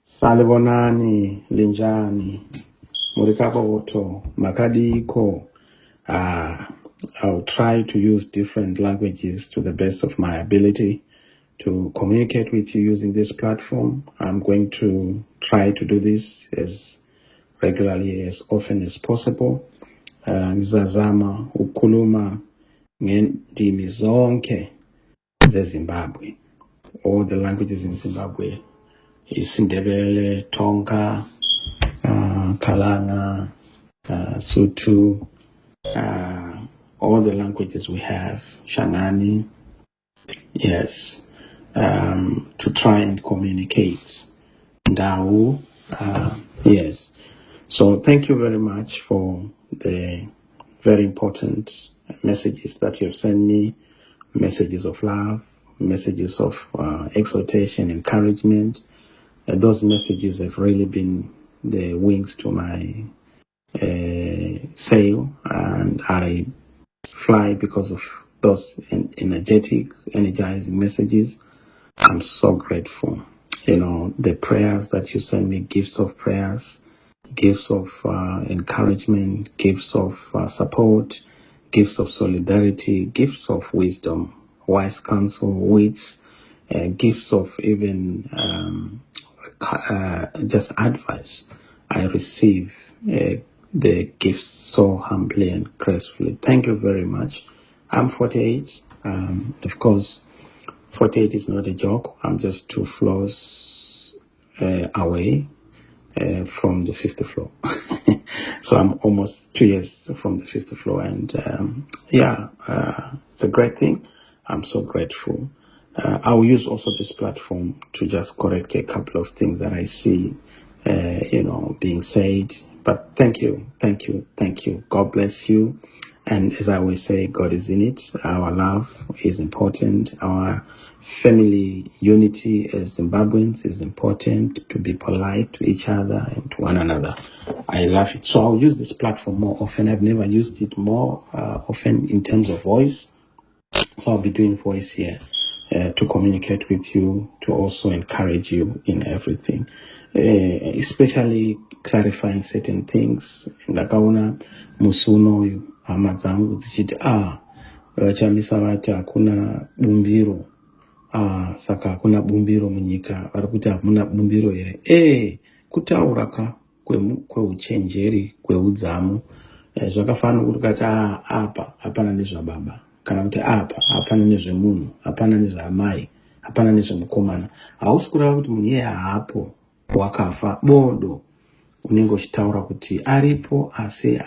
Salibonani, Linjani, Murikaboto, Makadiko. I'll try to use different languages to the best of my ability to communicate with you using this platform. I'm going to try to do this as regularly, as often as possible. Ngizazama ukuluma ngendimi zonke zeZimbabwe. All the languages in Zimbabwe. IsiNdebele, Tonga, Kalanga, Sotho, all the languages we have, Shangani, yes, to try and communicate. Ndau, yes. So thank you very much for the very important messages that you've sent me, messages of love, messages of exhortation, encouragement. Those messages have really been the wings to my sail, and I fly because of those energetic, energizing messages. I'm so grateful. The prayers that you send me, gifts of prayers, gifts of encouragement, gifts of support, gifts of solidarity, gifts of wisdom, wise counsel, wits, gifts of even just advice. I receive the gifts so humbly and gracefully. Thank you very much. I'm 48. Of course, 48 is not a joke. I'm just 2 floors away from the 5th floor. So I'm almost 2 years from the 5th floor. And it's a great thing. I'm so grateful. I will use also this platform to just correct a couple of things that I see, being said. But thank you. God bless you. And as I always say, God is in it. Our love is important. Our family unity as Zimbabweans is important, to be polite to each other and to one another. I love it. So I'll use this platform more often. I've never used it more often in terms of voice. So I'll be doing voice here to communicate with you, to also encourage you in everything, especially clarifying certain things. Ndakaona musuno hama dzangu dzichiti vachamisa vati hakuna bumbiro, saka hakuna bumbiro munyika, vari kuti hamuna bumbiro here. Kutaura kweuchenjeri, kweudzamu, zvakafanira kuti kati apa hapana nezvababa, kana kuti apa hapana nezvemunhu, hapana nezveamai, hapana nezvemukomana. Hausi kureva kuti munhu iye haapo, wakafa bodo, unenge uchitaura kuti aripo, asi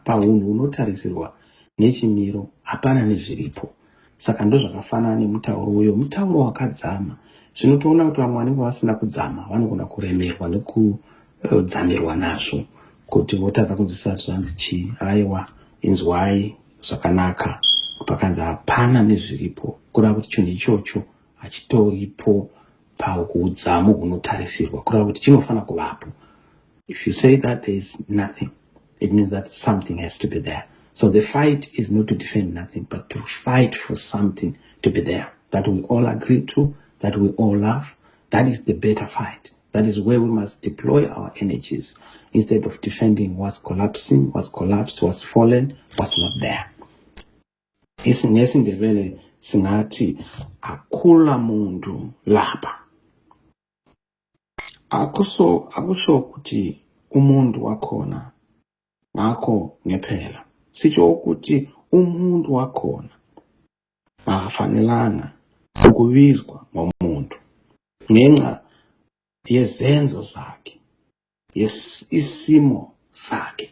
paunhu unotarisirwa nechimiro hapana nezviripo. Saka ndozvakafanana nemutauro uyo, mutauro wakadzama. Zvinotoona kuti vamwe vanenge vasina kudzama vanogona kuremerwa nekudzamirwa nazvo, kuti votadza kunzwisisa zvanzi chii. Aiwa, inzwai zvakanaka, pakanzi hapana nezviripo, kureva kuti chinhu ichocho hachitoripo paudzamu hunotarisirwa, kureva kuti chinofanira kuvapo. If you say that there is nothing, it means that something has to be there. So the fight is not to defend nothing, but to fight for something to be there, that we all agree to, that we all love. That is the better fight. That is where we must deploy our energies, instead of defending what's collapsing, what's collapsed, what's fallen, what's not there. NgesiNdebele singathi akula mundu lapha. Akusho ukuthi umuntu wakhona ngakho ngephela. Sitsho ukuthi umuntu wakhona akafanelanga ukubizwa ngomuntu ngenxa yezenzo zakhe, isimo sakhe.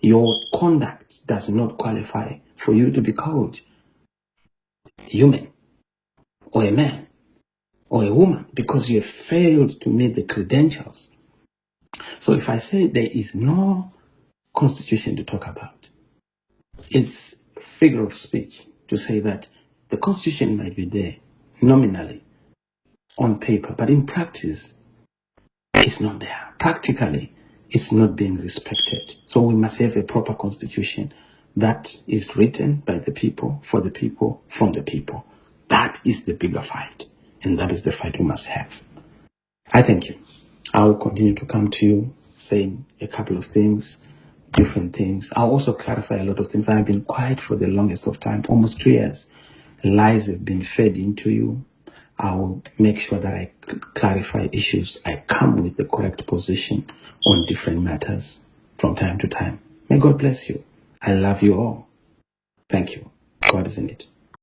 Your conduct does not qualify for you to be called human or a man or a woman, because you have failed to meet the credentials. So if I say there is no constitution to talk about, it's a figure of speech to say that the constitution might be there nominally on paper, but in practice it's not there. Practically it's not being respected. So we must have a proper constitution that is written by the people, for the people, from the people. That is the bigger fight, and that is the fight we must have. I thank you. I'll continue to come to you saying a couple of things, different things. I'll also clarify a lot of things. I've been quiet for the longest of time, almost 2 years. Lies have been fed into you. I'll make sure that I clarify issues. I come with the correct position on different matters from time to time. May God bless you. I love you all. Thank you. God is in it.